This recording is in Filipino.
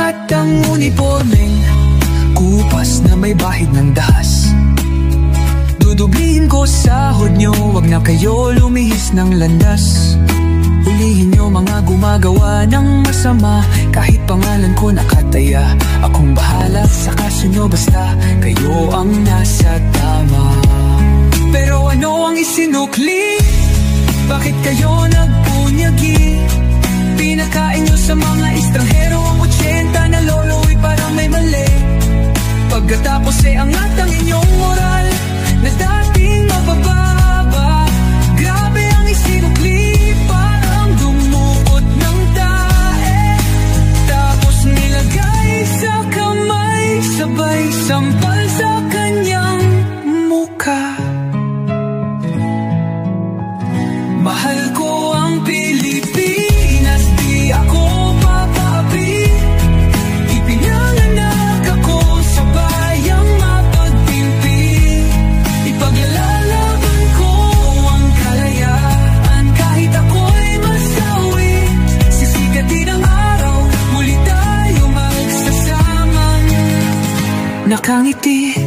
Angat ang uniformeng kupas na may bahid ng dahas. Dudublihin ko sahod nyo, wag na kayo lumihis ng landas. Hulihin nyo mga gumagawa ng masama, kahit pangalan ko nakataya. Akong bahala sa kaso nyo, basta kayo ang nasa tama. Pero ano ang isinukli? Bakit kayo nagpunyagi? Pinakain nyo sa mga estranghero ang 80 na lolo'y parang may mali. Pagkatapos angat ang inyong moral na dating mabababa. Grabe ang isinukli, parang dumukot ng tae. Tapos nilagay sa kamay, sabay sampal sa kanyang mukha. Mahal ko ang Pilipinas, di ako papaapi. Ipinanganak ako sa bayang mapagtimpi. Ipaglalaban ko ang kalayaan, kahit ako'y masawi. Sisikat din ang araw, muli tayo magsasamang nakangiti.